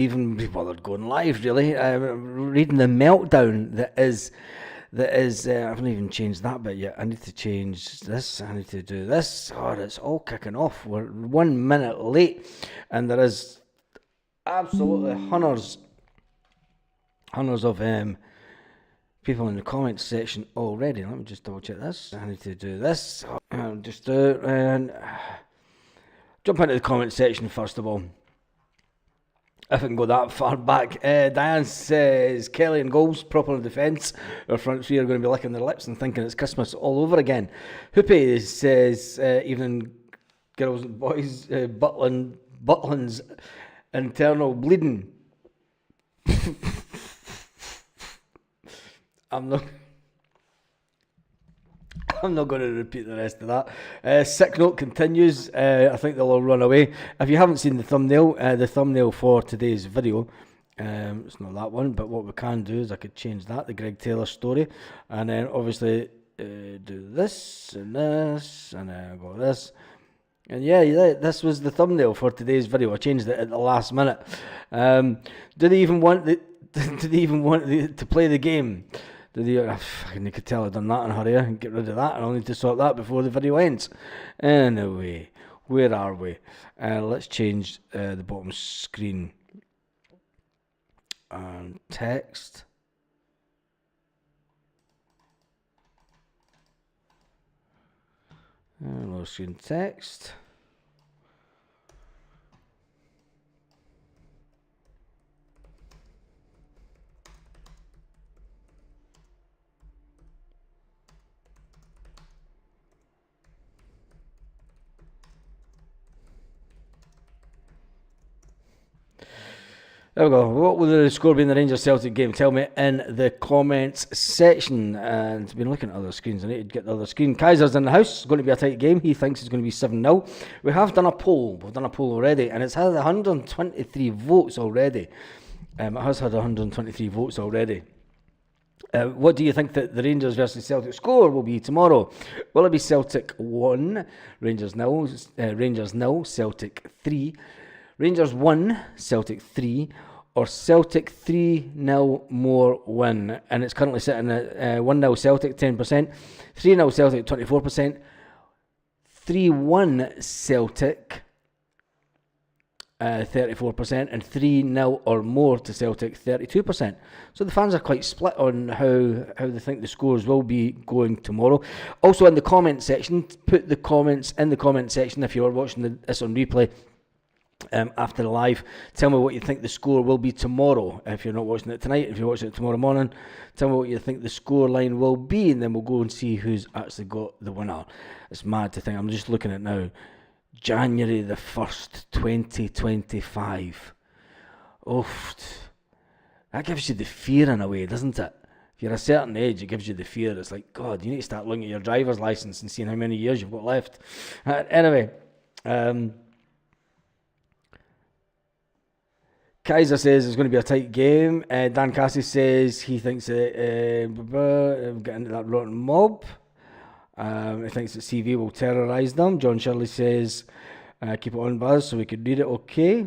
even be bothered going live, really. Reading the meltdown that is. I haven't even changed that bit yet. I need to change this. I need to do this. Oh, it's all kicking off. We're 1 minute late, and there is absolutely hundreds of people in the comments section already. Let me just double check this. I need to do this. I'll just do it and jump into the comment section first of all. If I can go that far back. Diane says, Kelly and goals, proper defence. Our front three are going to be licking their lips and thinking it's Christmas all over again. Hoopy says, evening girls and boys, Butland's internal bleeding. I'm not going to repeat the rest of that. Sick note continues. I think they'll all run away. If you haven't seen the thumbnail for today's video, it's not that one, but what we can do is I could change that, the Greg Taylor story, and then obviously do this, and then go this. And yeah, this was the thumbnail for today's video. I changed it at the last minute. Do they even want to play the game? You could tell I've done that in a hurry and get rid of that, and I'll need to sort that before the video ends. Anyway, where are we? Let's change the bottom screen and text. Lower screen text. There we go. What will the score be in the Rangers Celtic game? Tell me in the comments section. And I've been looking at other screens. I need to get the other screen. Kaiser's in the house. It's going to be a tight game. He thinks it's going to be 7-0. We have done a poll. We've done a poll already, and it's had 123 votes already. It has had 123 votes already. What do you think that the Rangers versus Celtic score will be tomorrow? Will it be Celtic 1, Rangers 0, Celtic 3, Rangers 1, Celtic 3, or Celtic 3-0 more win? And it's currently sitting at 1-0 Celtic, 10%, 3-0 Celtic, 24%, 3-1 Celtic, 34%, and 3-0 or more to Celtic, 32%. So the fans are quite split on how they think the scores will be going tomorrow. Also in the comment section, put the comments in the comment section if you're watching this on replay. After the live, tell me what you think the score will be tomorrow. If you're not watching it tonight, if you're watching it tomorrow morning, tell me what you think the score line will be, and then we'll go and see who's actually got the winner. It's mad to think. I'm just looking at now. January the 1st, 2025. Oof. That gives you the fear in a way, doesn't it? If you're a certain age, it gives you the fear. It's like, God, you need to start looking at your driver's license and seeing how many years you've got left. Anyway, Kaiser says it's going to be a tight game. Dan Cassie says he thinks that get into that rotten mob. He thinks that CV will terrorise them. John Shirley says keep it on, Buzz, so we could read it okay.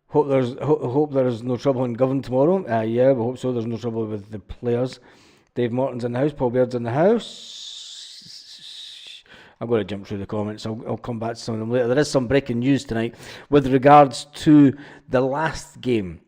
Hope there's no trouble in Govan tomorrow. Yeah, we hope so. There's no trouble with the players. Dave Morton's in the house. Paul Baird's in the house. I'm going to jump through the comments. I'll come back to some of them later. There is some breaking news tonight with regards to the last game.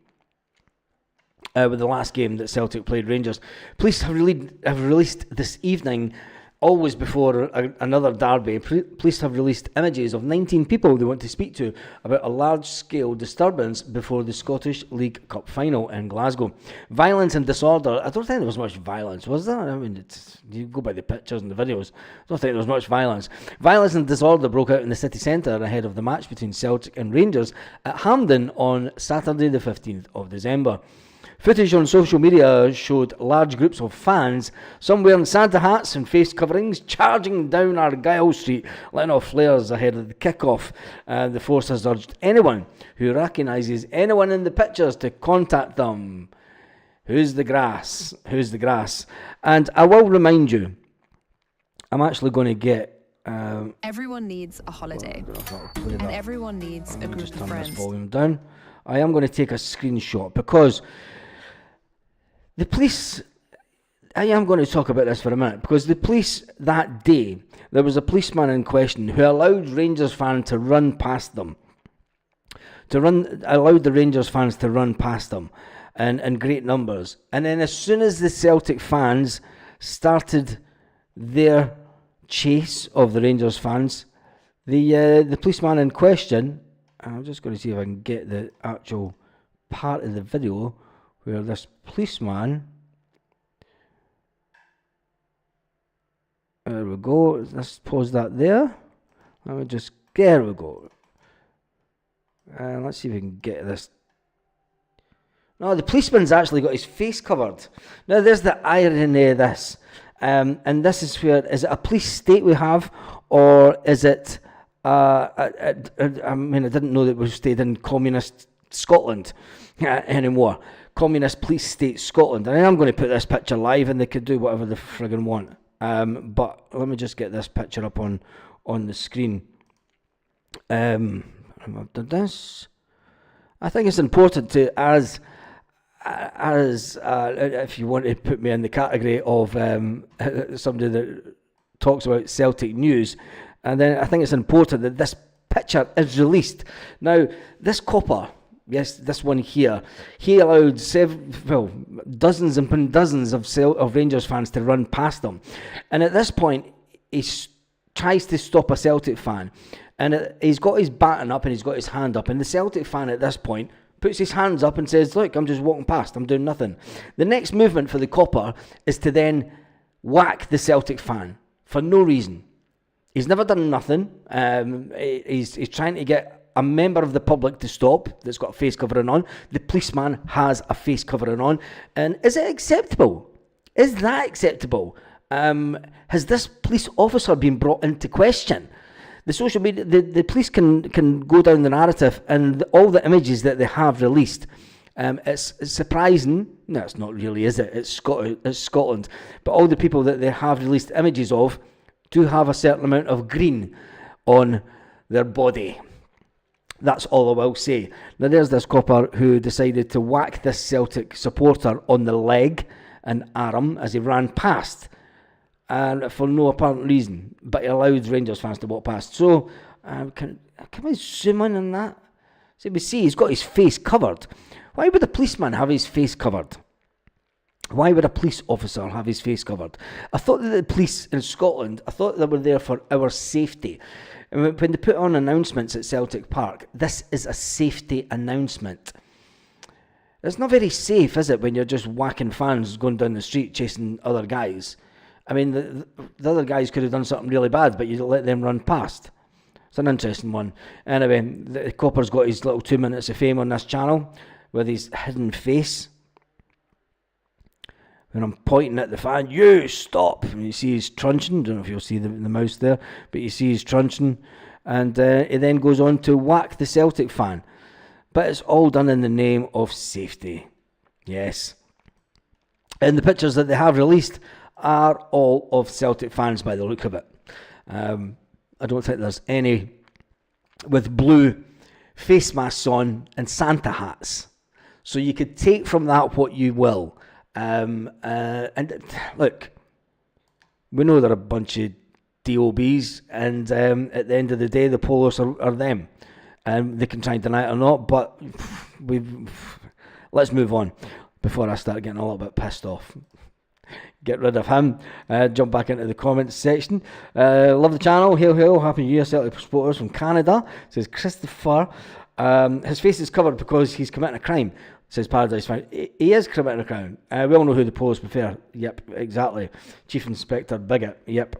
With the last game that Celtic played Rangers. Police have released this evening, always before another derby, police have released images of 19 people they want to speak to about a large-scale disturbance before the Scottish League Cup final in Glasgow. Violence and disorder. I don't think there was much violence, was there? I mean, you go by the pictures and the videos. I don't think there was much violence. Violence and disorder broke out in the city centre ahead of the match between Celtic and Rangers at Hampden on Saturday the 15th of December. Footage on social media showed large groups of fans, some wearing Santa hats and face coverings, charging down Argyle Street, letting off flares ahead of the kick-off. The force has urged anyone who recognises anyone in the pictures to contact them. Who's the grass? And I will remind you, I'm actually going to get Everyone needs a holiday, and everyone needs a group Just of turn this friends. volume down. I am going to take a screenshot because the police, I am going to talk about this for a minute, because the police that day, there was a policeman in question who allowed Rangers fans to run past them. Allowed the Rangers fans to run past them in great numbers. And then as soon as the Celtic fans started their chase of the Rangers fans, the policeman in question, I'm just going to see if I can get the actual part of the video where this policeman, there we go, let's pause that there. There we go. Let's see if we can get this. No, the policeman's actually got his face covered. Now, there's the irony of this. And this is where, is it a police state we have, or is it, I didn't know that we stayed in communist Scotland anymore. Communist police state Scotland. And I am going to put this picture live, and they could do whatever they friggin' want. But let me just get this picture up on the screen. I've done this. I think it's important to, as if you want to put me in the category of somebody that talks about Celtic news, and then I think it's important that this picture is released. Now, this copper, yes, this one here, he allowed dozens and dozens of Rangers fans to run past them, and at this point, he tries to stop a Celtic fan. And he's got his baton up and he's got his hand up. And the Celtic fan at this point puts his hands up and says, look, I'm just walking past. I'm doing nothing. The next movement for the copper is to then whack the Celtic fan for no reason. He's never done nothing. He's trying to get a member of the public to stop that's got a face covering on. The policeman has a face covering on. And is it acceptable? Is that acceptable? Has this police officer been brought into question? The social media, the police can go down the narrative, and all the images that they have released, it's surprising. No, it's not really, is it? It's Scotland. But all the people that they have released images of do have a certain amount of green on their body. That's all I will say. Now, there's this copper who decided to whack this Celtic supporter on the leg and arm as he ran past, and for no apparent reason, but he allowed Rangers fans to walk past. So, can we zoom in on that? So we see he's got his face covered. Why would a policeman have his face covered? Why would a police officer have his face covered? I thought that the police in Scotland, I thought they were there for our safety. And when they put on announcements at Celtic Park, this is a safety announcement. It's not very safe, is it, when you're just whacking fans going down the street chasing other guys? I mean, the other guys could have done something really bad, but you let them run past. It's an interesting one. Anyway, the copper's got his little 2 minutes of fame on this channel with his hidden face. When I'm pointing at the fan, you stop! And you see he's truncheon. Don't know if you'll see the mouse there, but you see he's truncheon. And he then goes on to whack the Celtic fan. But it's all done in the name of safety. Yes. And the pictures that they have released are all of Celtic fans by the look of it. I don't think there's any with blue face masks on and Santa hats. So you could take from that what you will. And look, we know they're a bunch of DOBs, and at the end of the day, the Polos are them. They can try and deny it or not, but let's move on before I start getting a little bit pissed off. Get rid of him. Jump back into the comments section. Love the channel. Hail, hail. Happy New Year, Celtic supporters from Canada. Says Christopher. His face is covered because he's committing a crime. Says Paradise Fan. He is committing a crime. We all know who the Polos prefer. Yep, exactly. Chief Inspector Bigot. Yep.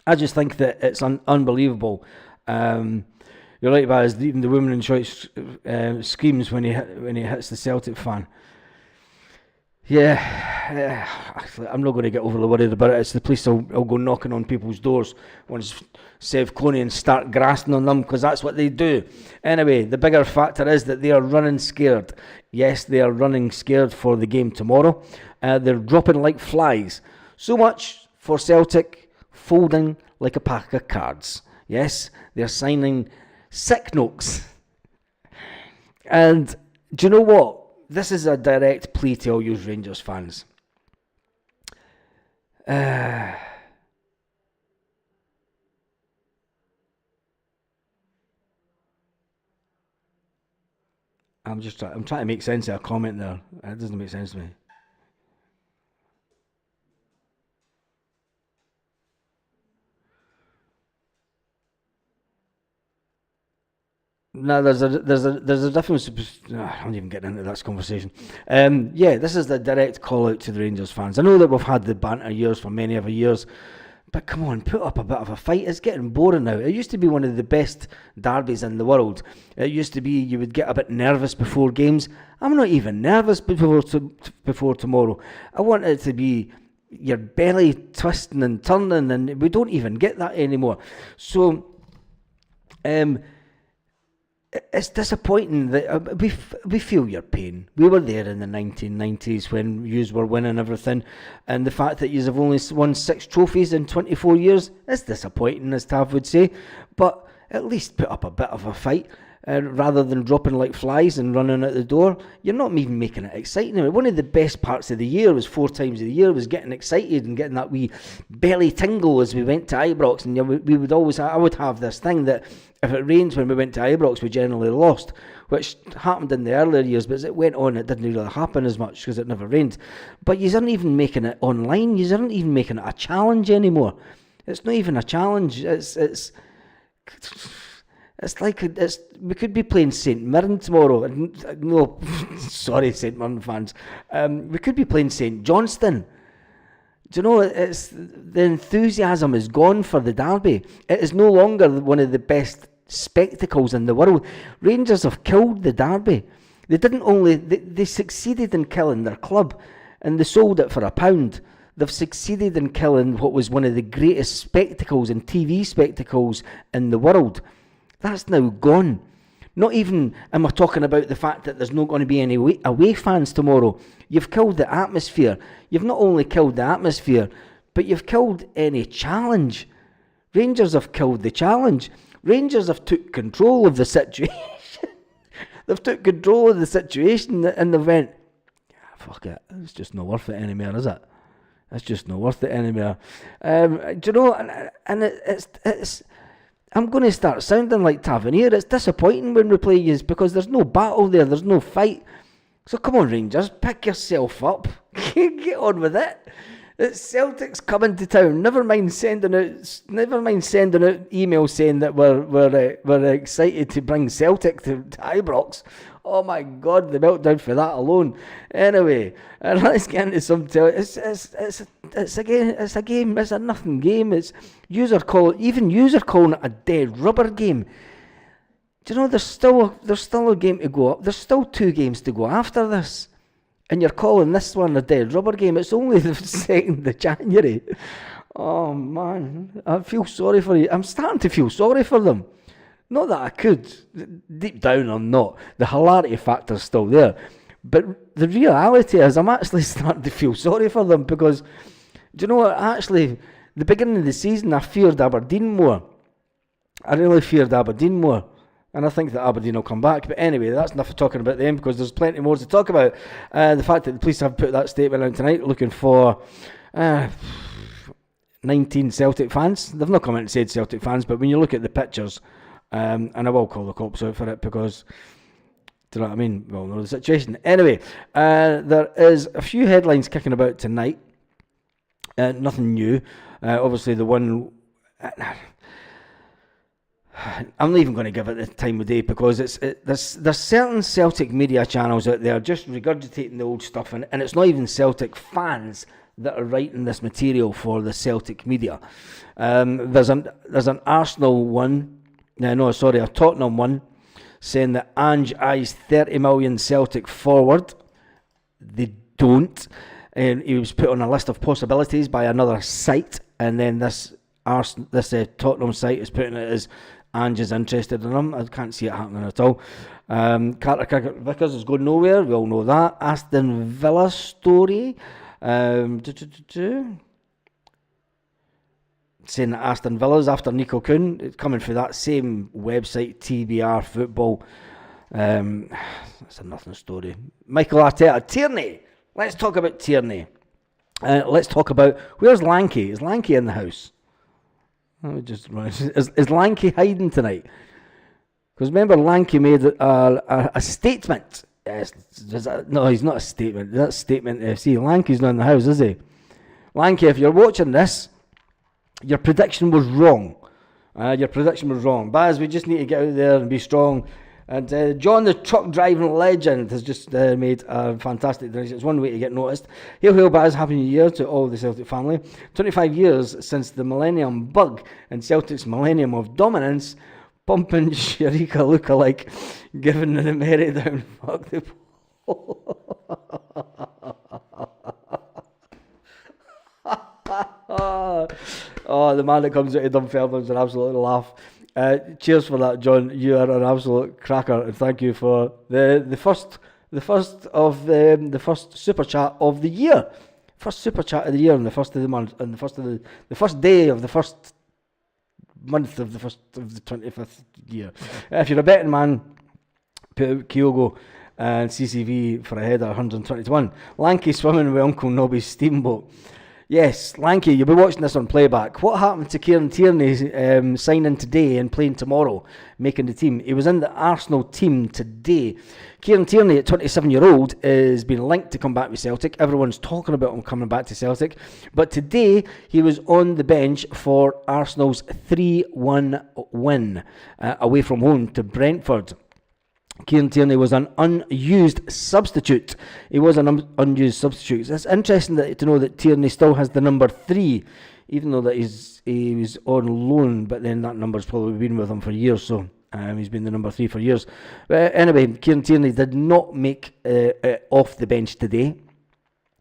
I just think that it's unbelievable. You're right, Baz. Even the woman in shorts screams when he hits the Celtic fan. Yeah, I'm not going to get overly worried about it. It's the police will go knocking on people's doors once Sevconians start grasping on them, because that's what they do. Anyway, the bigger factor is that they are running scared. Yes, they are running scared for the game tomorrow. They're dropping like flies. So much for Celtic folding like a pack of cards. Yes, they're signing sick notes. And do you know what? This is a direct plea to all you Rangers fans. I'm trying to make sense of a comment there. It doesn't make sense to me. No, there's a difference. I'm not even getting into this conversation. This is the direct call out to the Rangers fans. I know that we've had the banter years for many other years, but come on, put up a bit of a fight. It's getting boring now. It used to be one of the best derbies in the world. It used to be you would get a bit nervous before games. I'm not even nervous before tomorrow. I want it to be your belly twisting and turning, and we don't even get that anymore. So, it's disappointing that we feel your pain. We were there in the 1990s when yous were winning everything, and the fact that yous have only won 6 trophies in 24 years is disappointing, as Tav would say. But at least put up a bit of a fight, rather than dropping like flies and running out the door. You're not even making it exciting. I mean, one of the best parts of the year was 4 times of the year was getting excited and getting that wee belly tingle as we went to Ibrox. And we would always, I would have this thing that if it rains when we went to Ibrox, we generally lost, which happened in the earlier years, but as it went on, it didn't really happen as much because it never rained. But you aren't even making it online. You aren't even making it a challenge anymore. It's not even a challenge. It's like we could be playing St Mirren tomorrow. No, sorry, St Mirren fans. We could be playing St Johnstone. Do you know, the enthusiasm is gone for the derby. It is no longer one of the best spectacles in the world. Rangers have killed the derby. They succeeded in killing their club, and they sold it for £1. They've succeeded in killing what was one of the greatest spectacles and TV spectacles in the world. That's now gone. Not even am I talking about the fact that there's not going to be any away fans tomorrow. You've killed the atmosphere. You've not only killed the atmosphere, but you've killed any challenge. Rangers have killed the challenge. Rangers have took control of the situation. They've took control of the situation and they went, fuck it, it's just not worth it anymore, is it? It's just not worth it anymore. Do you know, and it's I'm going to start sounding like Tavernier. It's disappointing when we play you because there's no battle there, there's no fight. So come on, Rangers, pick yourself up. Get on with it. It's Celtic's coming to town. Never mind sending out emails saying that we're excited to bring Celtic to Ibrox. Oh my God, the meltdown for that alone. Anyway, let's get into some. It's a game. It's a nothing game. User calling it a dead rubber game. Do you know there's still a game to go up. There's still 2 games to go after this. And you're calling this one a dead rubber game. It's only the 2nd of January. Oh, man. I feel sorry for you. I'm starting to feel sorry for them. Not that I could. Deep down, I'm not. The hilarity factor's still there. But the reality is I'm actually starting to feel sorry for them because, do you know what? Actually, the beginning of the season, I feared Aberdeen more. I really feared Aberdeen more. And I think that Aberdeen will come back. But anyway, that's enough of talking about them because there's plenty more to talk about. The fact that the police have put that statement out tonight looking for 19 Celtic fans. They've not come out and said Celtic fans, but when you look at the pictures, and I will call the cops out for it because, do you know what I mean? Well, know the situation. Anyway, there is a few headlines kicking about tonight. Nothing new. Obviously, the one... I'm not even going to give it the time of day because there's certain Celtic media channels out there just regurgitating the old stuff, and it's not even Celtic fans that are writing this material for the Celtic media. There's an Arsenal one, a Tottenham one, saying that Ange eyes 30 million Celtic forward. They don't. And he was put on a list of possibilities by another site, and then this Tottenham site is putting it as Ange is interested in him. I can't see it happening at all. Carter Cricket Vickers is going nowhere. We all know that. Aston Villa story. saying that Aston Villa's after Nico Kuhn. It's coming through that same website, TBR Football. That's a nothing story. Michael Arteta, Tierney. Let's talk about Tierney. Let's talk about, where's Lanky? Is Lanky in the house? Is Lanky hiding tonight? Because remember, Lanky made a statement. Yes, no, he's not a statement. That's statement FC. Lanky's not in the house, is he? Lanky, if you're watching this, your prediction was wrong. Baz, we just need to get out there and be strong. And John, the truck driving legend, has just made a fantastic donation. It's one way to get noticed. Hail, hail, Baz. Happy New Year to all the Celtic family. 25 years since the millennium bug and Celtic's millennium of dominance. Pumping Sharika lookalike, giving the Mary down. Fuck the Oh, the man that comes out of Dunfermline's an absolute laugh. Cheers for that, John. You are an absolute cracker, and thank you for the first super chat of the year. First super chat of the year, and the first of the month, and the first day of the first month of the 25th year. If you're a betting man, put out Kyogo and CCV for a header, 120-1. Lanky swimming with Uncle Nobby's steamboat. Yes, Lanky, you'll be watching this on playback. What happened to Kieran Tierney signing today and playing tomorrow, making the team? He was in the Arsenal team today. Kieran Tierney, at 27-year-old, is being linked to come back with Celtic. Everyone's talking about him coming back to Celtic. But today, he was on the bench for Arsenal's 3-1 win away from home to Brentford. Kieran Tierney was an unused substitute. He was an unused substitute. It's interesting to know that Tierney still has the number 3, even though that he was on loan, but then that number's probably been with him for years, so he's been the number 3 for years. But anyway, Kieran Tierney did not make off the bench today.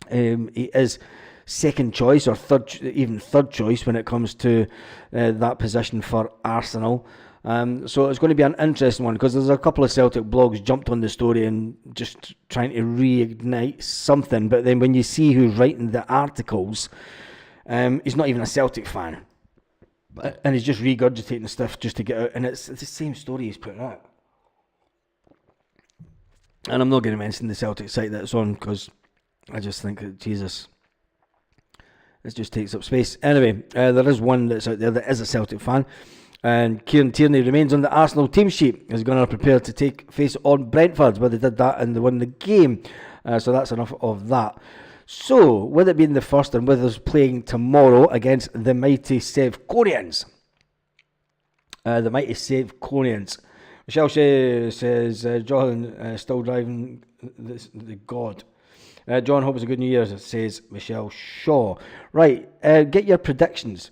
He is second choice or third choice when it comes to that position for Arsenal. So it's going to be an interesting one, because there's a couple of Celtic blogs jumped on the story and just trying to reignite something, but then when you see who's writing the articles, he's not even a Celtic fan, and he's just regurgitating stuff just to get out, and it's the same story he's putting out. And I'm not going to mention the Celtic site that it's on, because I just think that, Jesus, this just takes up space. Anyway, there is one that's out there that is a Celtic fan. And Kieran Tierney remains on the Arsenal team sheet. He's going to prepare to take face on Brentford, but they did that and they won the game. So that's enough of that. So, with it being the first and with us playing tomorrow against the mighty Sevconians. Michelle Shea says, John still driving the God. John, hope it's a good New Year, says Michelle Shaw. Right, get your predictions.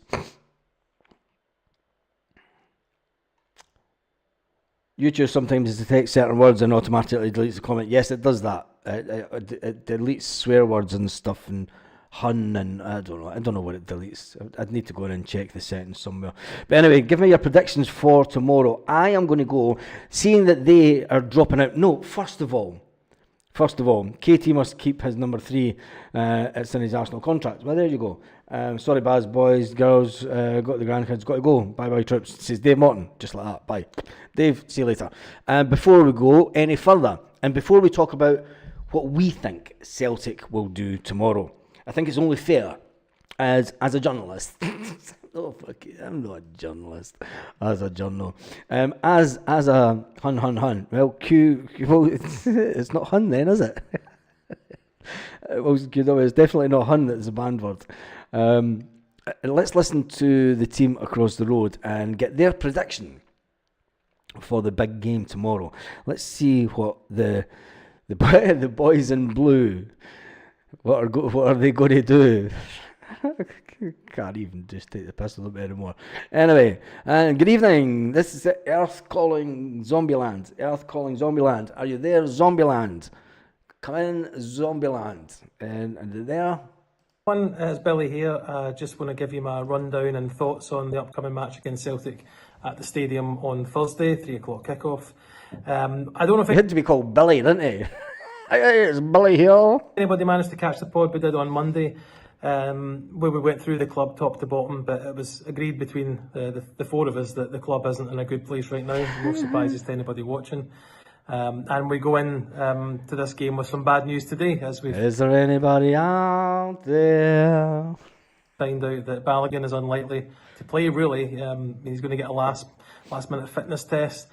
YouTube sometimes detects certain words and automatically deletes the comment. Yes, it does that. It deletes swear words and stuff, and hun, and I don't know what it deletes. I'd need to go in and check the settings somewhere. But anyway, give me your predictions for tomorrow. I am going to go, seeing that they are dropping out. No, first of all, KT must keep his number 3. It's in his Arsenal contract. Well, there you go. Sorry, Baz, boys, girls, got the grandkids, got to go. Bye-bye, trips. Says Dave Morton, just like that. Bye. Dave, see you later. Before we go any further, and before we talk about what we think Celtic will do tomorrow, I think it's only fair, as a journalist. Oh, fuck it, I'm not a journalist. As a journal. As a hun. Well, it's not hun then, is it? Well, it's definitely not hun that's a banned word. Let's listen to the team across the road and get their prediction for the big game tomorrow. Let's see what the boys in blue, what are they going to do? Can't even just take the piss a little bit anymore. Anyway, good evening. This is Earth Calling Zombieland. Earth Calling Zombieland. Are you there, Zombieland? Come in, Zombieland. And are they there? One is Billy here. Just want to give you my rundown and thoughts on the upcoming match against Celtic at the stadium on Thursday, 3 o'clock kickoff. I don't know if he had to be called Billy, didn't he? It's Billy here. Anybody managed to catch the pod we did on Monday. where we went through the club top to bottom, but it was agreed between the four of us that the club isn't in a good place right now. No surprises to anybody watching. And we go in to this game with some bad news today, as we Is there anybody out there? find out that Balogun is unlikely to play, really. He's going to get a last minute fitness test.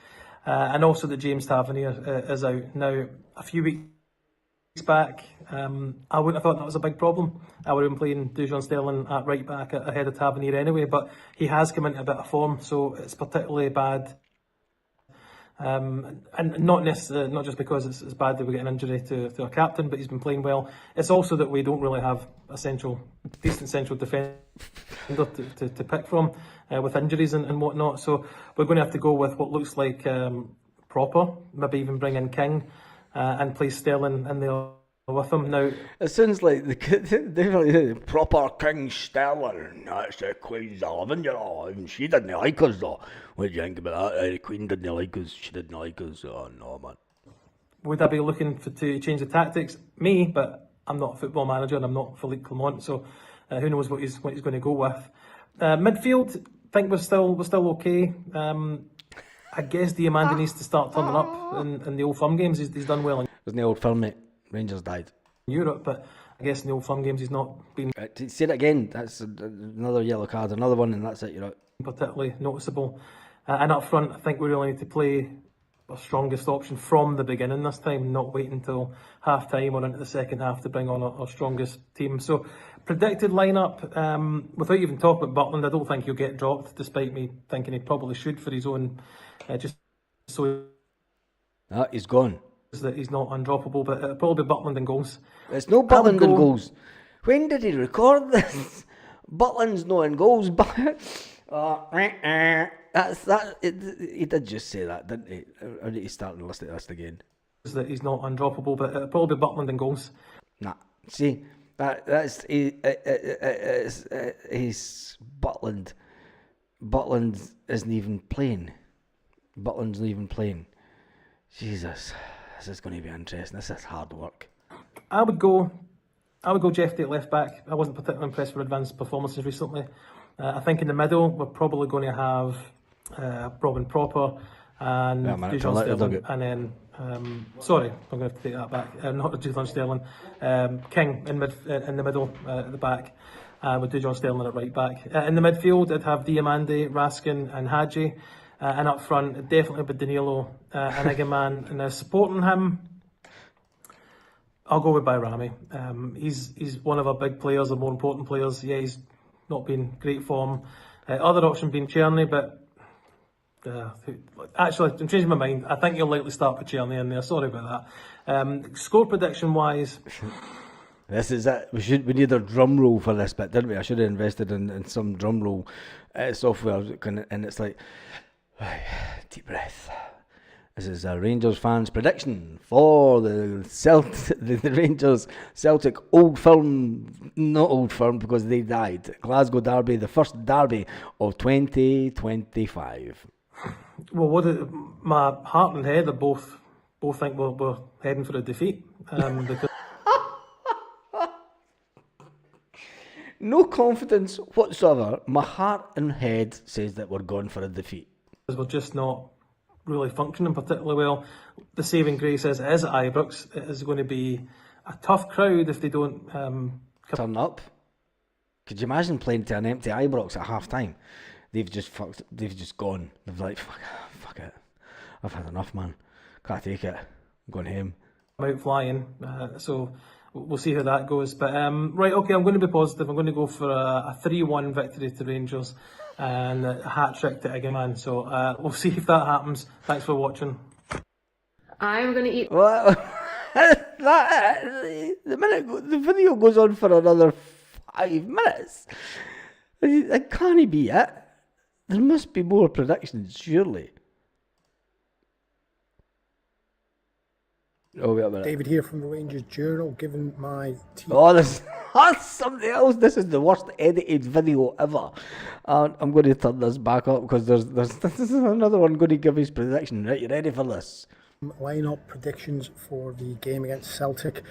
And also that James Tavernier is out. Now, a few weeks back, I wouldn't have thought that was a big problem. I would have been playing Dujon Sterling at right back ahead of Tavernier anyway, but he has come into a bit of form, so it's particularly bad. And not just because it's bad that we get an injury to our captain, but he's been playing well. It's also that we don't really have a decent central defender to pick from with injuries and whatnot. So we're going to have to go with what looks like proper, maybe even bring in King and play Sterling in there with him. Now, it sounds like the proper King Sterling. That's the Queen's 11, you know. And she didn't like us, though. What do you think about that? The Queen didn't like us. She didn't like us. Oh, no, man. Would I be looking to change the tactics? Me, but I'm not a football manager and I'm not Philippe Clement, so who knows what he's going to go with. Midfield, I think we're still okay. I guess Diamandi needs to start turning up in the Old Firm games. He's done well in Wasn't the Old Firm, mate? Rangers died. Europe, but I guess in the Old Firm games he's not been Say it again. That's another yellow card. Another one, and that's it. You're out. particularly noticeable. And up front, I think we really need to play our strongest option from the beginning this time, not wait until half time or into the second half to bring on our strongest team. So, predicted lineup, without even talking about Butland, I don't think he'll get dropped, despite me thinking he probably should for his own, just so He's gone. that he's not undroppable, but it'll probably be Butland in goals. It's no Butland in goals. When did he record this? Butland's not in goals, but that's that. He did just say that, didn't he? I need to start and listen to this again. That he's not undroppable, but it'll probably be Butland in goals. Nah, see that's he's Butland. Butland isn't even playing. Butland's not even playing. Jesus, this is going to be interesting. This is hard work. I would go Jeff Day at left back. I wasn't particularly impressed with Advanced performances recently. I think in the middle we're probably going to have Robin Proper and Dujon Sterling, and then sorry, I'm going to have to take that back. Not Dujon Sterling, King in the middle at the back, with Dujon Sterling at right back. In the midfield, I'd have Diamandi, Raskin, and Hadji. And up front, definitely with Danilo and Igaman. And supporting him, I'll go with Bayrami. He's one of our big players, our more important players. Yeah, he's not been great form. Other option being Czerny, but actually, I'm changing my mind. I think you'll likely start with Czerny in there. Sorry about that. Score prediction wise. This is it. We need a drum roll for this bit, didn't we? I should have invested in some drum roll software, and it's like. Deep breath. This is a Rangers fans' prediction for the Rangers Celtic Old Firm, not Old Firm because they died. Glasgow Derby, the first derby of 2025. Well, my heart and head are both think we're heading for a defeat. Because no confidence whatsoever. My heart and head says that we're going for a defeat. We're just not really functioning particularly well. The saving grace is at Ibrox. It is going to be a tough crowd if they don't turn up. Could you imagine playing to an empty Ibrox at half time? They've just gone. They've like, fuck it. I've had enough, man. Can't take it. I'm going home. I'm out flying, so we'll see how that goes. But right, okay, I'm going to be positive. I'm going to go for a 3-1 victory to Rangers and a hat-trick to Igaman. So we'll see if that happens. Thanks for watching. I'm going to eat... What? The video goes on for another 5 minutes. That can't be it. There must be more predictions, surely. Oh, wait a minute. David here from the Rangers Journal, giving my team... Oh, that's something else. This is the worst edited video ever. I'm going to turn this back up because there's this is another one going to give his prediction. Right, you ready for this? Line-up predictions for the game against Celtic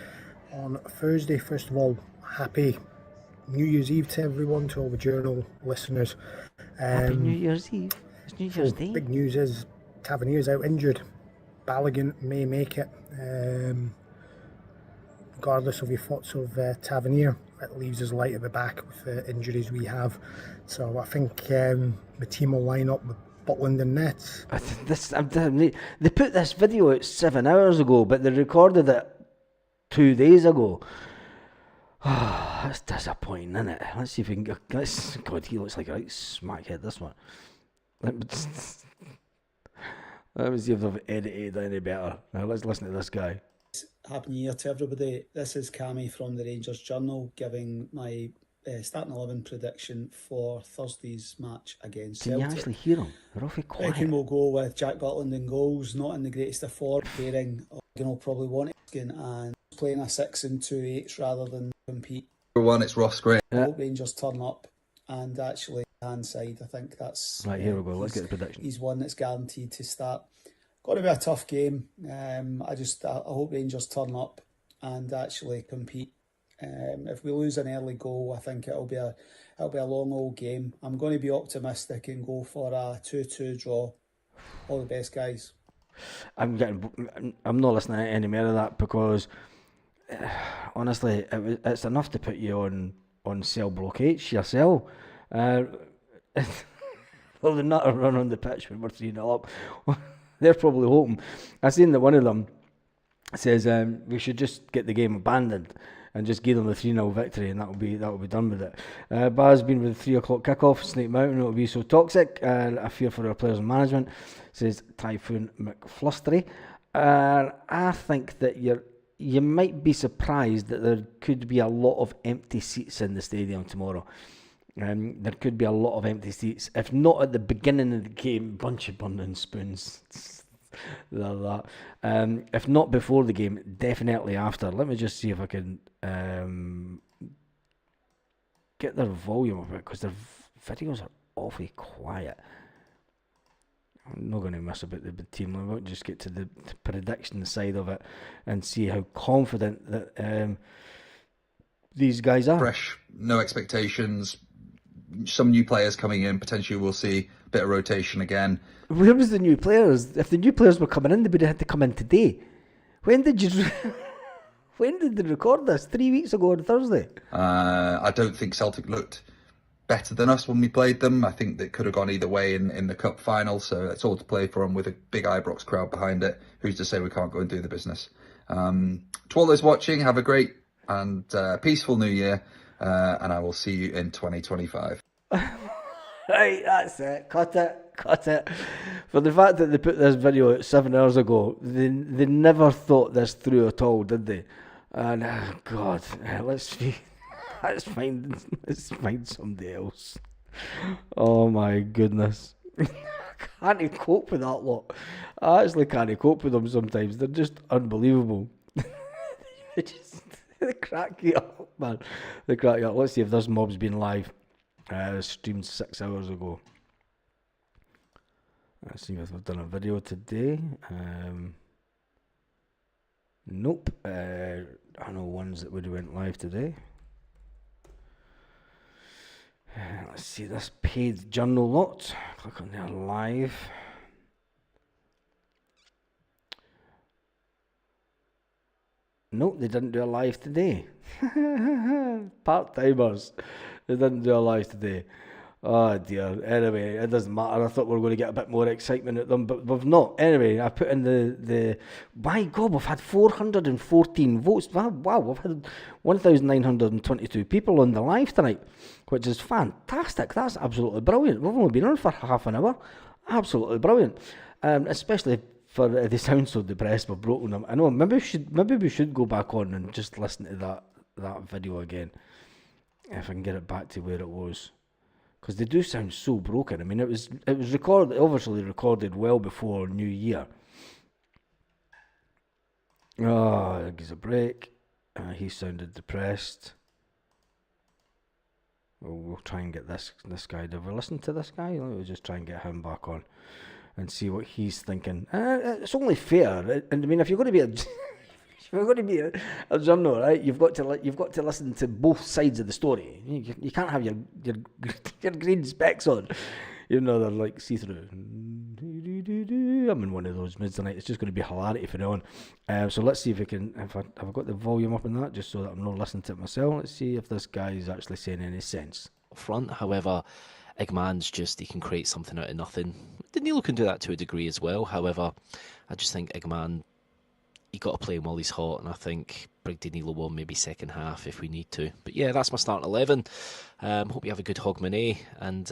on Thursday. First of all, happy New Year's Eve to everyone, to all the Journal listeners. Happy New Year's Eve. It's New Year's Day. Big news is Tavernier's out injured. Balogun may make it. Regardless of your thoughts of Tavernier, it leaves us light at the back with the injuries we have. So I think the team will line up with Butland and Nets. They put this video out 7 hours ago, but they recorded it 2 days ago. That's disappointing, isn't it? Let's see if we can get. God, he looks like a right smackhead, this one. Let me see if they've edited any better. Now let's listen to this guy. Happy New Year to everybody. This is Cammy from the Rangers Journal giving my starting 11 prediction for Thursday's match against Can Celtic. you actually hear him? They're awfully I reckon quiet. we'll go with Jack Butland in goals, not in the greatest of form, pairing. Will probably want it and playing a 6 and 2-8 rather than compete. Number one, it's Ross Gray. I hope Rangers turn up and actually hand side. I think that's Right, here we go. Let's get the prediction. He's one that's guaranteed to start. Got to be a tough game. I hope Rangers turn up and actually compete. If we lose an early goal, I think it'll be a long old game. I'm going to be optimistic and go for a 2-2 draw. All the best, guys. I'm not listening to any more of that because honestly, it's enough to put you on cell block H yourself. Well, they're not a run on the pitch when we're 3-0 up. They're probably hoping. I seen that one of them says we should just get the game abandoned and just give them a 3-0 victory, and that'll be done with it. Baz been with the 3 o'clock kickoff. Snake Mountain, it'll be so toxic. I fear for our players and management, says Typhoon McFlustery. I think that you might be surprised that there could be a lot of empty seats in the stadium tomorrow. There could be a lot of empty seats, if not at the beginning of the game, bunch of burning spoons. That. If not before the game, definitely after. Let me just see if I can get their volume up, because their videos are awfully quiet. I'm not going to mess about the team. I won't just get to the prediction side of it and see how confident that these guys are. Fresh, no expectations. Some new players coming in. Potentially we'll see a bit of rotation again. Where was the new players? If the new players were coming in, they would have had to come in today. When did they record this? 3 weeks ago on Thursday? I don't think Celtic looked better than us when we played them. I think that could have gone either way in the cup final, so it's all to play for them with a big Ibrox crowd behind it. Who's to say we can't go and do the business? To all those watching, have a great and peaceful new year, and I will see you in 2025. Right, that's it. Cut it. For the fact that they put this video out 7 hours ago, they never thought this through at all, did they? And God, let's find somebody else. Oh my goodness. I can't cope with that lot. I actually can't cope with them sometimes. They're just unbelievable. They crack you up, man. They crack you up. Let's see if this mob's been live. Streamed 6 hours ago. Let's see if I've done a video today. Nope. I know ones that would have went live today. Let's see this paid journal lot. Click on there, live. Nope, they didn't do a live today. Part-timers. They didn't do a live today. Oh dear. Anyway, it doesn't matter. I thought we were going to get a bit more excitement at them, but we've not. Anyway, I put in the my God, we've had 414 votes. Wow, we've had 1,922 people on the live tonight, which is fantastic. That's absolutely brilliant. We've only been on for half an hour. Absolutely brilliant. Especially for they sound so depressed. We've broken them. I know. Maybe we should go back on and just listen to that video again, if I can get it back to where it was. Because they do sound so broken. I mean, it was obviously recorded well before New Year. Oh, it gives a break. He sounded depressed. We'll try and get this guy. Did we listen to this guy? We'll just try and get him back on and see what he's thinking. It's only fair. And I mean, if you're going to be You're going to be a journal, right? You've got to listen to both sides of the story. You can't have your green specs on. Even though they're like see-through. I'm in one of those moods tonight. It's just going to be hilarity for now on. So let's see if I've got the volume up on that, just so that I'm not listening to it myself. Let's see if this guy is actually saying any sense. Front, however, Igman's he can create something out of nothing. Danilo can do that to a degree as well. However, I just think Igman, you got to play him while he's hot, and I think bring Danilo on maybe second half if we need to. But yeah, that's my starting 11. Hope you have a good Hogmanay, and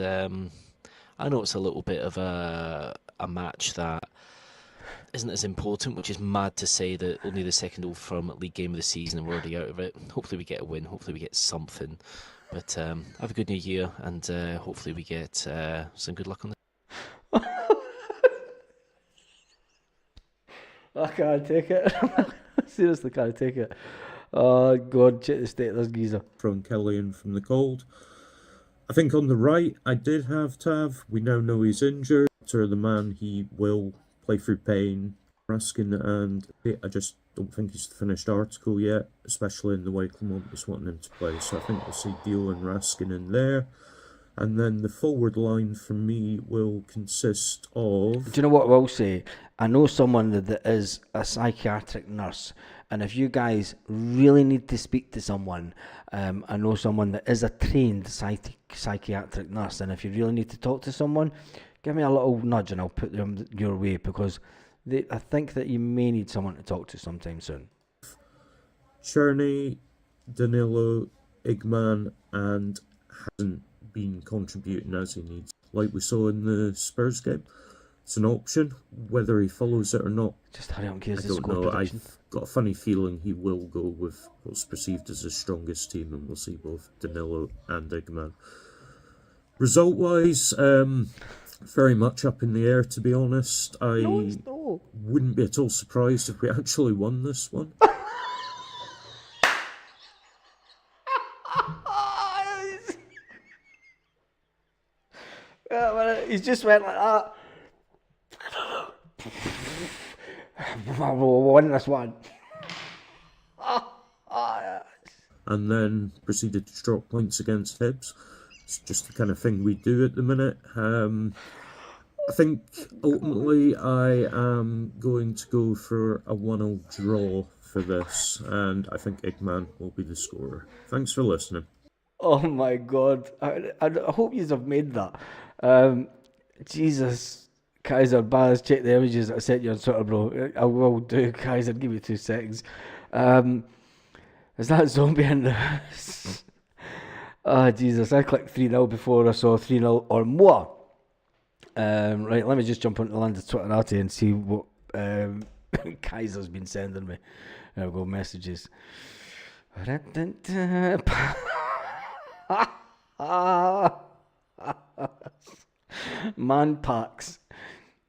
I know it's a little bit of a match that isn't as important, which is mad to say that only the second Old Firm league game of the season and we're already out of it. Hopefully we get a win, hopefully we get something. But have a good new year, and hopefully we get some good luck on the... I can't take it. Seriously can't take it. Oh God, check the state of this geezer. From Kellyan from the cold. I think on the right, I did have Tav. We now know he's injured. To the man, he will play through pain. Raskin, and I just don't think he's the finished article yet, especially in the way Clement is wanting him to play. So I think we'll see Dio and Raskin in there. And then the forward line for me will consist of... Do you know what I will say? I know someone that is a psychiatric nurse, and if you guys really need to speak to someone, I know someone that is a trained psychiatric nurse, and if you really need to talk to someone, give me a little nudge and I'll put them your way, because I think that you may need someone to talk to sometime soon. Cherney, Danilo, Igman, and hasn't been contributing as he needs. Like we saw in the Spurs game, it's an option. Whether he follows it or not, just hurry up, I don't know. I've got a funny feeling he will go with what's perceived as the strongest team, and we'll see both Danilo and Igman. Result-wise, very much up in the air, to be honest. I wouldn't be at all surprised if we actually won this one. He's just went like that. We'll win this one. And then proceeded to drop points against Hibs. It's just the kind of thing we do at the minute. I think ultimately I am going to go for a 1-0 draw for this, and I think Igman will be the scorer. Thanks for listening. Oh my God. I hope you have made that. Jesus, Kaiser, Baz, check the images that I sent you on Twitter, bro. I will do, Kaiser, give me 2 seconds. Is that zombie in there? Oh, Jesus, I clicked 3-0 before I saw 3-0 or more. Right, let me just jump onto the land of Twitterati and see what Kaiser's been sending me. There we go, messages. Man packs.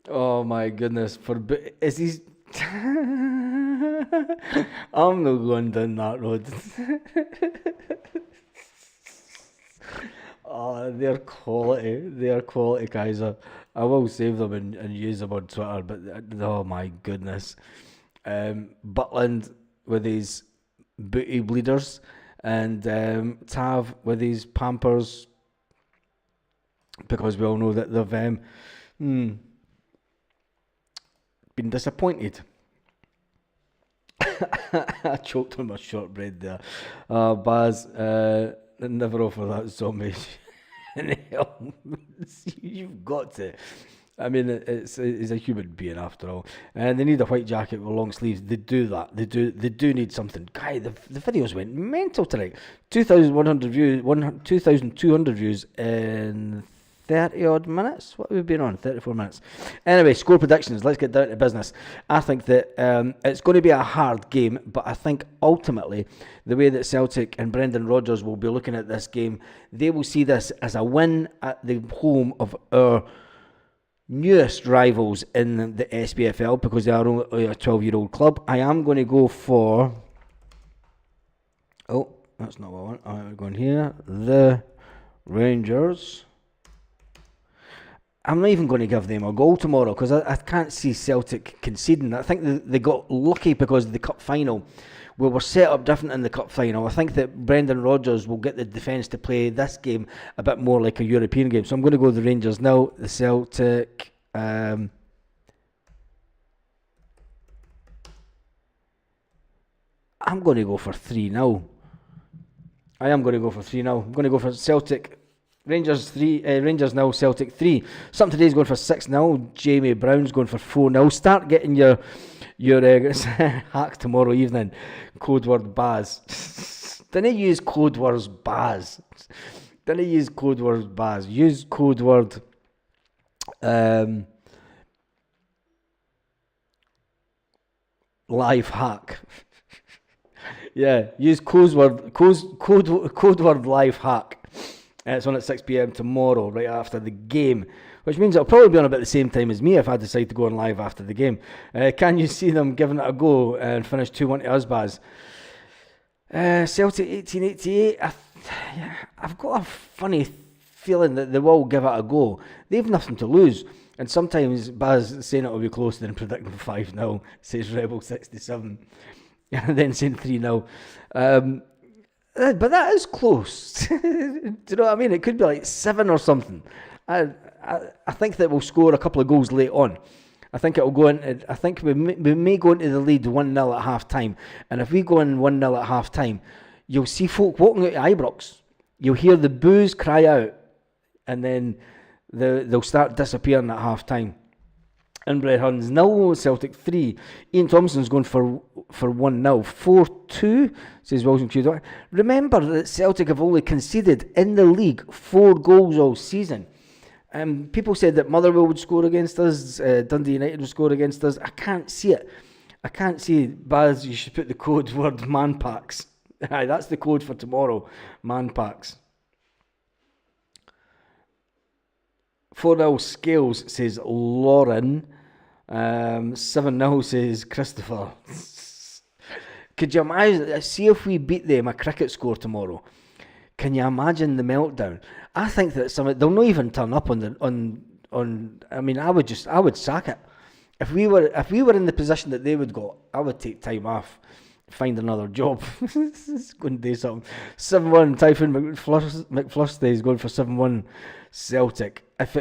Oh my goodness. Is he... I'm not going down that road. Oh, they're quality, Kaiser. I will save them and use them on Twitter, but oh my goodness. Butland with his booty bleeders, and Tav with his Pampers, because we all know that they've been disappointed. I choked on my shortbread there. Baz, never offer that zombie any help. You've got to. I mean, he's a human being after all, and they need a white jacket with long sleeves. They do that. They do need something. Guy, the videos went mental tonight. 2,100 views, 2,200 views in 30 odd minutes. What have we been on? 34 minutes. Anyway, score predictions. Let's get down to business. I think that it's going to be a hard game, but I think ultimately the way that Celtic and Brendan Rodgers will be looking at this game, they will see this as a win at the home of our newest rivals in the SPFL, because they are only a 12-year-old club. I am going to go for... Oh, that's not what I want. I'm going here. The Rangers. I'm not even going to give them a goal tomorrow because I can't see Celtic conceding. I think they got lucky because of the cup final. We were set up different in the cup final. I think that Brendan Rodgers will get the defence to play this game a bit more like a European game. So I'm going to go with the Rangers now. The Celtic. I'm going to go for 3-0. I am going to go for 3-0. I'm going to go for Celtic. Rangers 3, Rangers 0, Celtic 3. Something today's going for 6-0. Jamie Brown's going for 4-0. Start getting your hack tomorrow evening. Code word Baz. Don't use code words Baz. Don't use code word Baz. Use code word life hack. Yeah, use code word life hack. It's on at 6 p.m. tomorrow, right after the game, which means it'll probably be on about the same time as me if I decide to go on live after the game. Can you see them giving it a go and finish 2-1 to us, Baz? Celtic 1888. I've got a funny feeling that they will give it a go. They've nothing to lose. And sometimes Baz saying it will be closer than predicting 5-0, says Rebel 67. And then saying 3-0. But that is close. Do you know what I mean? It could be like 7 or something. I think that we'll score a couple of goals late on. I think it'll go into. I think we may go into the lead 1-0 at half time. And if we go in 1-0 at half time, you'll see folk walking out to Ibrox. You'll hear the boos cry out, and then they'll start disappearing at half time. Inbred Huns 0, Celtic 3. Ian Thompson's going for 1-0. 4-2, says Wilson Q. Remember that Celtic have only conceded in the league 4 goals all season. People said that Motherwell would score against us, Dundee United would score against us. I can't see it. I can't see it. Baz, you should put the code word manpacks. Aye, that's the code for tomorrow. Manpacks. 4-0 Scales, says Lauren. 7-0 says Christopher. Could you imagine? See if we beat them a cricket score tomorrow. Can you imagine the meltdown? I think that they'll not even turn up on. I mean, I would sack it. If we were in the position that they would go, I would take time off, find another job. Go and do something. 7-1 Typhoon McFluster is going for 7-1 Celtic. If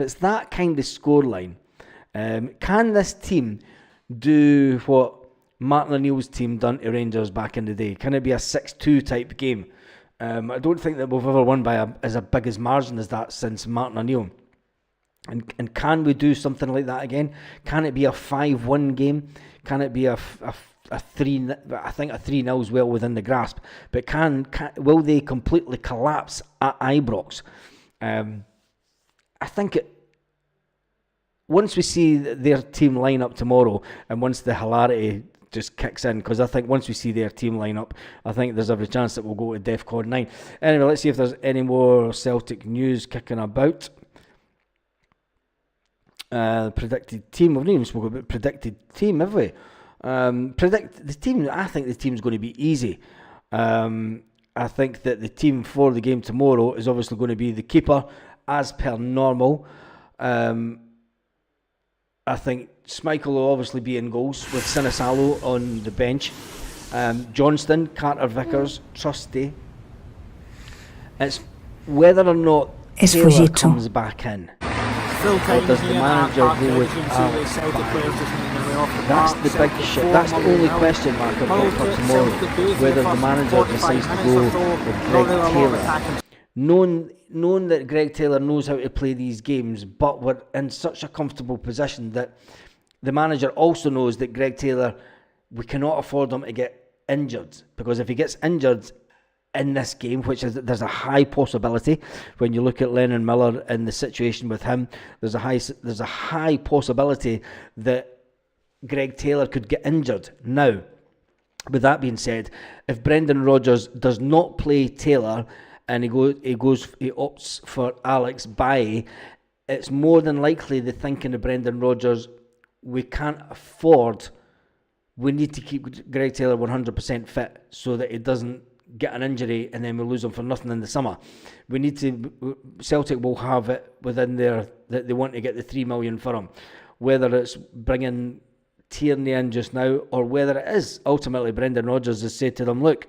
it's that kind of scoreline, can this team do what Martin O'Neill's team done to Rangers back in the day? Can it be a 6-2 type game? I don't think that we've ever won by as big as margin as that since Martin O'Neill. And can we do something like that again? Can it be a 5-1 game? Can it be a 3? I think a 3-0 is well within the grasp. But will they completely collapse at Ibrox? I think once we see their team line up tomorrow, and once the hilarity just kicks in, because I think once we see their team line up, I think there's every chance that we'll go to DEFCON 9. Anyway, let's see if there's any more Celtic news kicking about. Predicted team. We've not even spoken about predicted team, have we? Predict the team. I think the team's going to be easy. I think that the team for the game tomorrow is obviously going to be the keeper, as per normal. I think Schmeichel will obviously be in goals with Sinisalo on the bench. Johnston, Carter Vickers, Trusty. It's whether or not Taylor comes back in. Or does the manager go with Alex back? That's the big shit. That's the only question mark I've got for tomorrow. Whether the manager decides to go with Greg Taylor. Knowing that Greg Taylor knows how to play these games, but we're in such a comfortable position that the manager also knows that Greg Taylor, we cannot afford him to get injured, because if he gets injured in this game, which is there's a high possibility when you look at Lennon Miller and the situation with him, there's a high possibility that Greg Taylor could get injured. Now, with that being said, if Brendan Rodgers does not play Taylor and he opts for Alex Bailly, it's more than likely the thinking of Brendan Rodgers, we need to keep Greg Taylor 100% fit so that he doesn't get an injury and then we lose him for nothing in the summer. We need to. Celtic will have it within their that they want to get the 3 million for him, whether it's bringing Tierney in just now or whether it is ultimately Brendan Rodgers has said to them, look,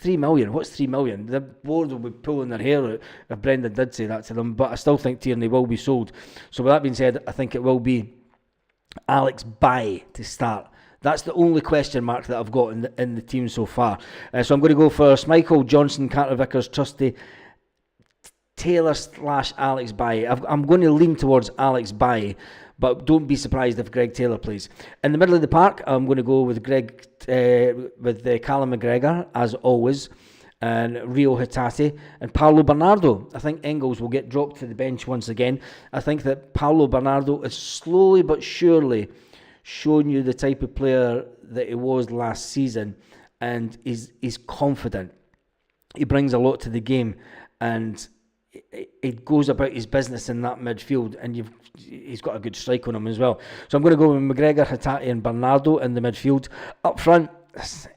3 million. What's 3 million? The board will be pulling their hair out if Brendan did say that to them. But I still think Tierney will be sold. So with that being said, I think it will be Alex Baye to start. That's the only question mark that I've got in the team so far. So I'm going to go first. Michael Johnson, Carter Vickers, Trusty, Taylor / Alex Baye. I'm going to lean towards Alex Baye, but don't be surprised if Greg Taylor plays. In the middle of the park, I'm going to go with Callum McGregor, as always, and Rio Hatate, and Paulo Bernardo. I think Engels will get dropped to the bench once again. I think that Paulo Bernardo is slowly but surely showing you the type of player that he was last season, and he's confident. He brings a lot to the game, and it goes about his business in that midfield, and he's got a good strike on him as well. So I'm going to go with McGregor, Hatate and Bernardo in the midfield. Up front,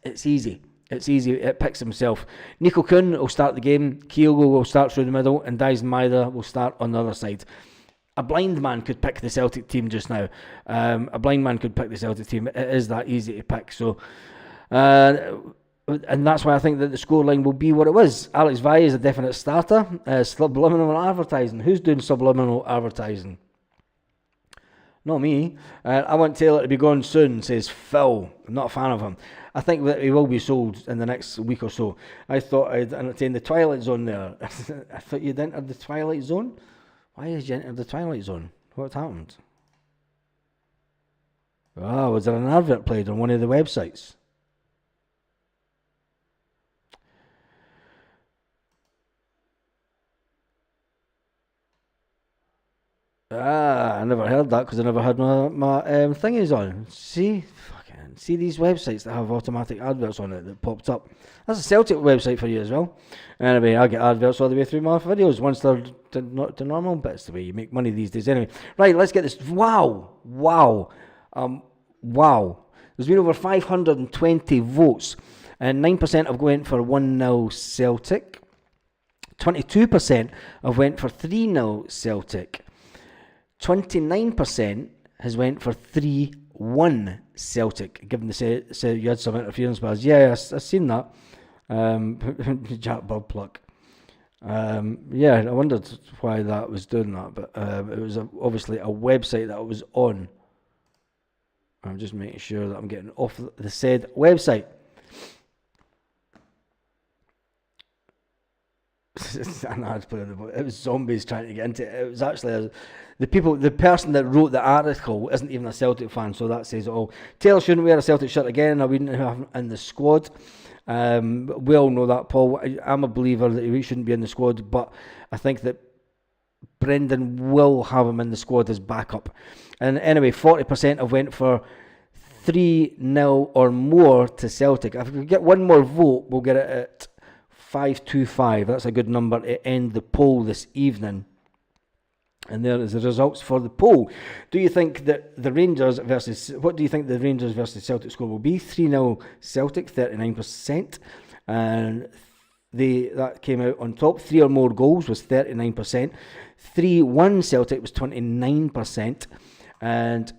it's easy. It's easy. It picks himself. Nico Kuhn will start the game. Kyogo will start through the middle, and Dyson Maeda will start on the other side. A blind man could pick the Celtic team just now. A blind man could pick the Celtic team. It is that easy to pick. So, and that's why I think that the scoreline will be what it was. Alex Baye is a definite starter. Subliminal advertising. Who's doing subliminal advertising? Not me. I want Taylor to be gone soon, says Phil. I'm not a fan of him. I think that he will be sold in the next week or so. I thought I'd entertained the Twilight Zone there. I thought you'd entered the Twilight Zone? Why did you enter the Twilight Zone? What happened? Oh, was there an advert played on one of the websites? I never heard that because I never had my thingies on. See these websites that have automatic adverts on it that popped up. That's a Celtic website for you as well. Anyway, I get adverts all the way through my videos once they're to normal, but it's the way you make money these days anyway. Right, let's get this. Wow. There's been over 520 votes, and 9% have went for 1-0 Celtic. 22% have went for 3-0 Celtic. 29% has went for 3-1 Celtic, given the say you had some interference bars. Yeah, I've seen that. Jack Bubpluck. Yeah, I wondered why that was doing that, but it was obviously a website that I was on. I'm just making sure that I'm getting off the said website. It was zombies trying to get into it. It was actually the person that wrote the article isn't even a Celtic fan, so that says it all. Taylor shouldn't wear a Celtic shirt again. I wouldn't have him in the squad. We all know that, Paul. I'm a believer that he shouldn't be in the squad, but I think that Brendan will have him in the squad as backup. And anyway, 40% have went for 3-0 or more to Celtic. If we get one more vote, we'll get it at 525. That's a good number to end the poll this evening. And there is the results for the poll. Do you think that the Rangers versus... What do you think the Rangers versus Celtic score will be? 3-0 Celtic, 39%. And that came out on top. 3 or more goals was 39%. 3-1 Celtic was 29%. And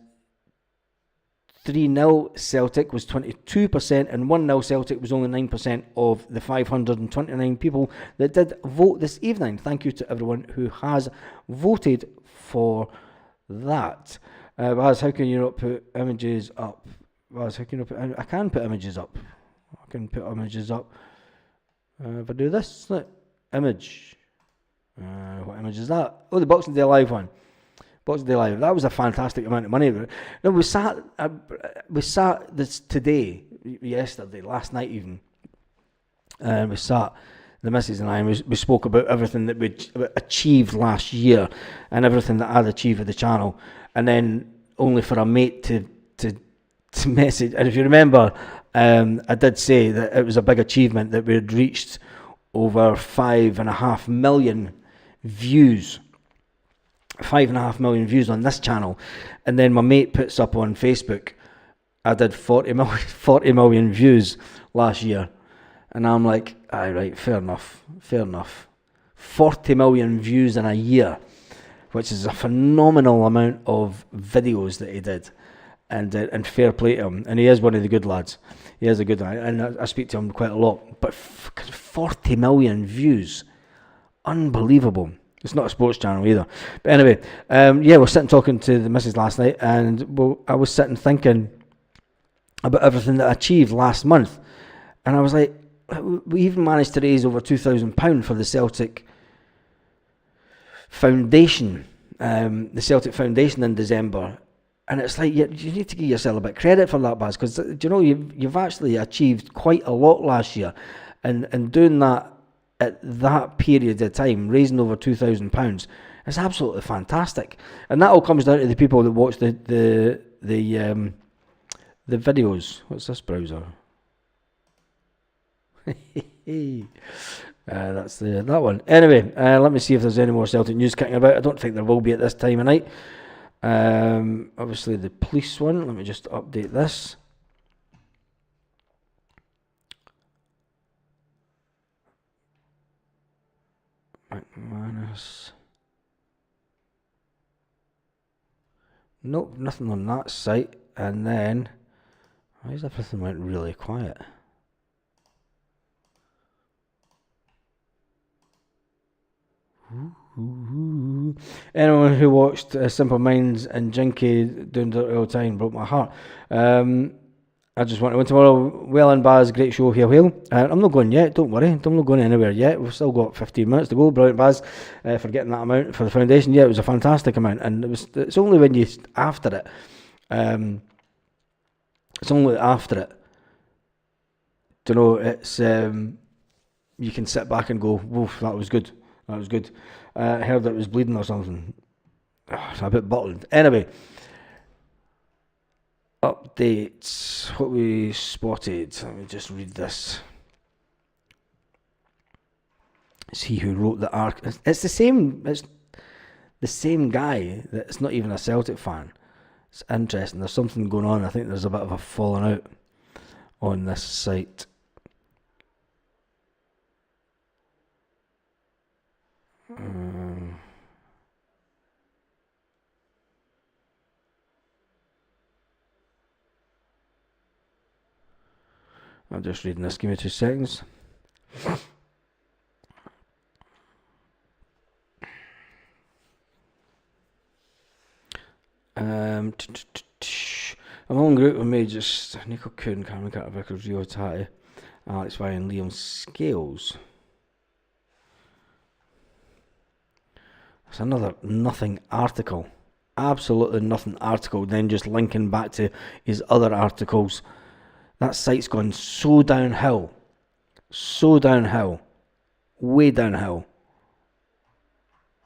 3-0 Celtic was 22%, and 1-0 Celtic was only 9% of the 529 people that did vote this evening. Thank you to everyone who has voted for that. Baz, how can you not put images up? Baz, how can you not put... I can put images up. I can put images up. If I do this, look, image. What image is that? Oh, the Boxing Day Live one. Boxing Day Live. That was a fantastic amount of money. No, we sat this today, yesterday, last night even, and we sat, the missus and I, and we spoke about everything that we achieved last year and everything that I'd achieved with the channel, and then only for a mate to message. And if you remember, I did say that it was a big achievement that we had reached over 5.5 million views. 5.5 million views on this channel, and then my mate puts up on Facebook, I did 40 million views last year, And I'm like, aye, right, fair enough. 40 million views in a year, which is a phenomenal amount of videos that he did. And fair play to him. And he is one of the good lads. He is a good lad. And I speak to him quite a lot. But 40 million views. Unbelievable. It's not a sports channel either. But anyway, we're sitting talking to the missus last night. And I was sitting thinking about everything that I achieved last month. And I was like, we even managed to raise over £2,000 for the Celtic Foundation. The Celtic Foundation in December. And it's like, you need to give yourself a bit of credit for that, Baz, because you've actually achieved quite a lot last year. And doing that at that period of time, raising over £2,000, is absolutely fantastic. And that all comes down to the people that watch the videos. What's this browser? That's that one. Anyway, let me see if there's any more Celtic news kicking about. I don't think there will be at this time of night. Obviously the police one. Let me just update this. McManus. Nope, nothing on that site. And then, why is everything went really quiet? Anyone who watched Simple Minds and Jinky doing Dirty All the Time broke my heart. I just want to win tomorrow. Well and Baz, great show, hail hail. I'm not going yet, don't worry. I'm not going anywhere yet. We've still got 15 minutes to go. Brilliant, Baz, for getting that amount for the foundation. Yeah, it was a fantastic amount, and it's only when you after it. It's only after it. You know, it's you can sit back and go, woof, that was good. That was good. I heard that it was bleeding or something. It's a bit bottled. Anyway, updates. What we spotted. Let me just read this. It's he who wrote the arc. It's the same. It's the same guy that's not even a Celtic fan. It's interesting. There's something going on. I think there's a bit of a falling out on this site. I'm just reading this. Give me 2 seconds. Among group of majors, Nico Kuhn, Cameron Carter, Vickers, Rio Tati, Alex Y and Liam Scales. It's another nothing article. Absolutely nothing article. Then just linking back to his other articles. That site's gone so downhill. So downhill. Way downhill.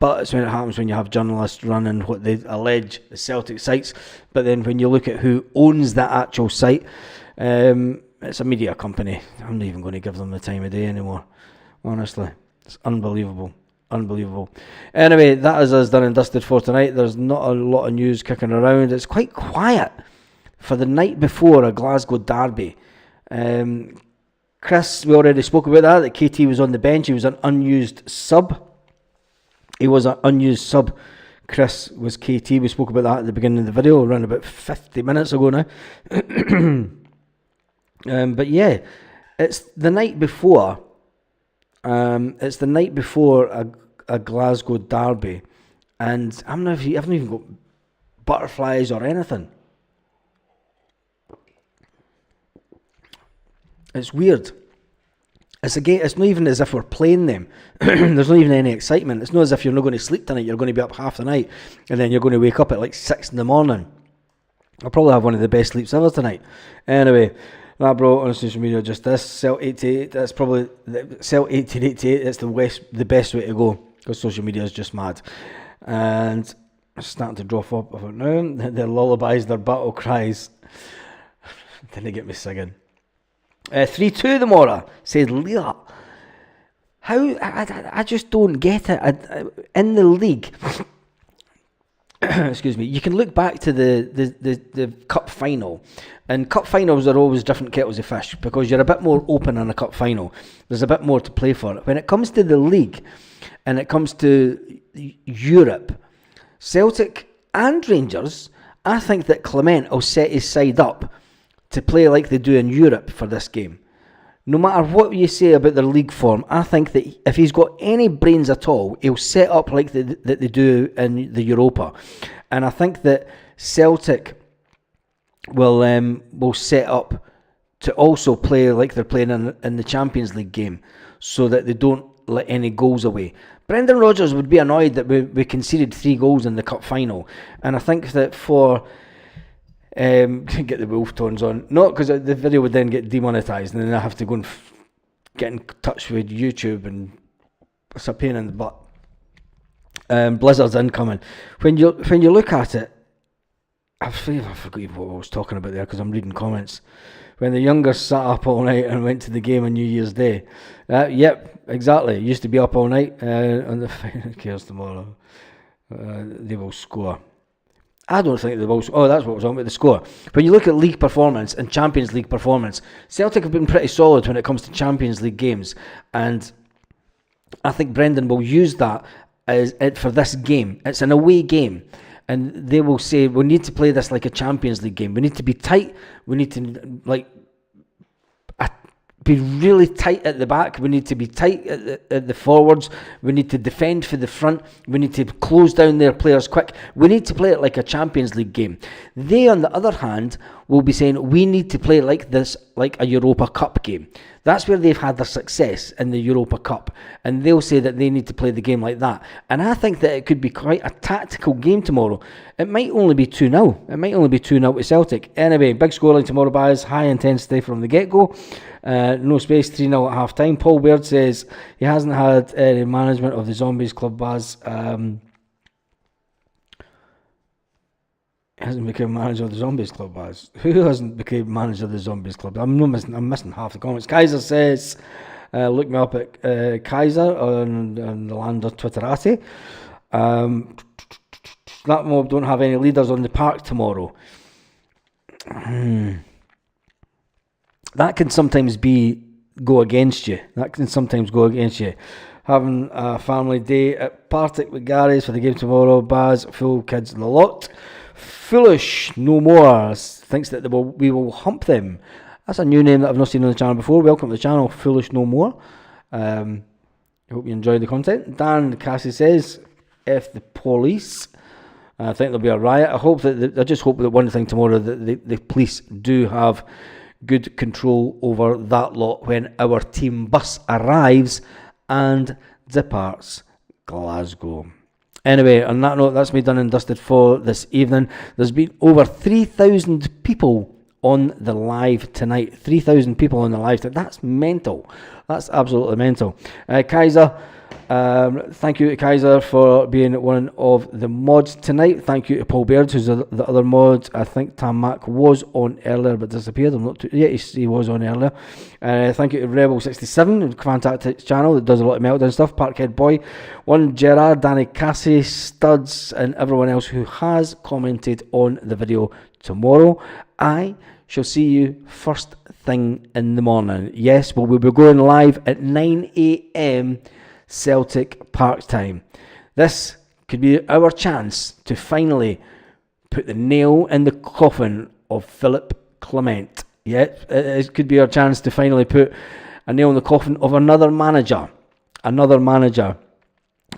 But it's when it happens when you have journalists running what they allege the Celtic sites. But then when you look at who owns that actual site, it's a media company. I'm not even going to give them the time of day anymore. Honestly. It's unbelievable. Unbelievable. Anyway, that is us done and dusted for tonight. There's not a lot of news kicking around. It's quite quiet for the night before a Glasgow derby. Chris, we already spoke about that KT was on the bench. He was an unused sub. Chris was KT. We spoke about that at the beginning of the video, around about 50 minutes ago now. But yeah, it's the night before. It's the night before a Glasgow derby, and I haven't even got butterflies or anything. It's weird. It's a game. It's not even as if we're playing them. There's not even any excitement. It's not as if you're not going to sleep tonight. You're going to be up half the night, and then you're going to wake up at like 6 in the morning. I'll probably have one of the best sleeps ever tonight. Anyway. That bro on social media, just this Celt 88. That's probably Celt 1888. That's the best way to go, because social media is just mad, and it's starting to drop up. I thought, no, their lullabies, their battle cries. Didn't get me singing. 3-2 the Mora, said Leah. How I just don't get it. In the league, excuse me, you can look back to the cup final, and cup finals are always different kettles of fish because you're a bit more open in a cup final. There's a bit more to play for. When it comes to the league and it comes to Europe, Celtic and Rangers, I think that Clement will set his side up to play like they do in Europe for this game. No matter what you say about their league form, I think that if he's got any brains at all, he'll set up like that they do in the Europa. And I think that Celtic will set up to also play like they're playing in the Champions League game so that they don't let any goals away. Brendan Rodgers would be annoyed that we conceded 3 goals in the cup final. And I think that for... get the wolf tones on. Not because the video would then get demonetised and then I have to go and get in touch with YouTube, and it's a pain in the butt. Blizzard's incoming. When you look at it, I forgot what I was talking about there because I'm reading comments. When the youngest sat up all night and went to the game on New Year's Day. Yep, exactly. Used to be up all night on the who cares tomorrow. They will score. I don't think they will. Oh, that's what was on with the score. When you look at league performance and Champions League performance, Celtic have been pretty solid when it comes to Champions League games, and I think Brendan will use that as it for this game. It's an away game, and they will say we need to play this like a Champions League game. We need to be tight. We need to be really tight at the back. We need to be tight at the forwards. We need to defend for the front. We need to close down their players quick. We need to play it like a Champions League game. They, on the other hand, will be saying we need to play like this, like a Europa Cup game. That's where they've had their success, in the Europa Cup, and they'll say that they need to play the game like that. And I think that it could be quite a tactical game tomorrow. It might only be 2-0. It might only be 2-0 to Celtic. Anyway, big scoreline tomorrow, guys. High intensity from the get-go. No space, 3-0 at half-time. Paul Baird says he hasn't had any management of the Zombies Club, Baz. Hasn't become manager of the Zombies Club, Baz? Who hasn't become manager of the Zombies Club? I'm missing half the comments. Kaiser says, look me up at Kaiser on the land of Twitterati. That mob don't have any leaders on the park tomorrow. That can sometimes go against you. Having a family day at Partick with Gary's for the game tomorrow. Baz, full kids the lot. Foolish No More thinks that we will hump them. That's a new name that I've not seen on the channel before. Welcome to the channel, Foolish No More. I hope you enjoy the content. Dan Cassie says, F the police. I think there'll be a riot. I just hope that one thing tomorrow, that the police do have good control over that lot when our team bus arrives and departs Glasgow. Anyway, on that note, that's me done and dusted for this evening. There's been over 3,000 people on the live tonight. 3,000 people on the live tonight. That's mental. That's absolutely mental. Kaiser, thank you to Kaiser for being one of the mods tonight. Thank you to Paul Baird, who's the other mod. I think Tam Mac was on earlier but disappeared. He was on earlier. Thank you to Rebel67, fantastic channel that does a lot of meltdown stuff. Parkhead Boy, One Gerard, Danny Cassie, Studs, and everyone else who has commented on the video tomorrow. I shall see you first thing in the morning. Yes, we'll be going live at 9 a.m. Celtic Park time. This could be our chance to finally put the nail in the coffin of Philip Clement. Yeah, it could be our chance to finally put a nail in the coffin of another manager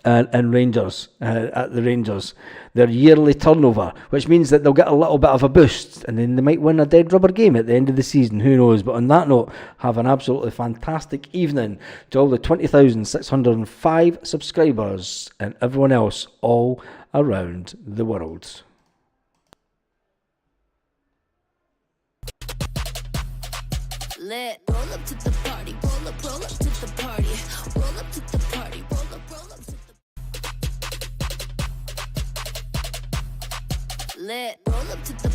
and Rangers, at the Rangers, their yearly turnover, which means that they'll get a little bit of a boost and then they might win a dead rubber game at the end of the season, who knows. But on that note, have an absolutely fantastic evening to all the 20,605 subscribers and everyone else all around the world. Lit. Roll up to the party, roll up to the party, roll up to the party, roll up to the lit. Roll up to the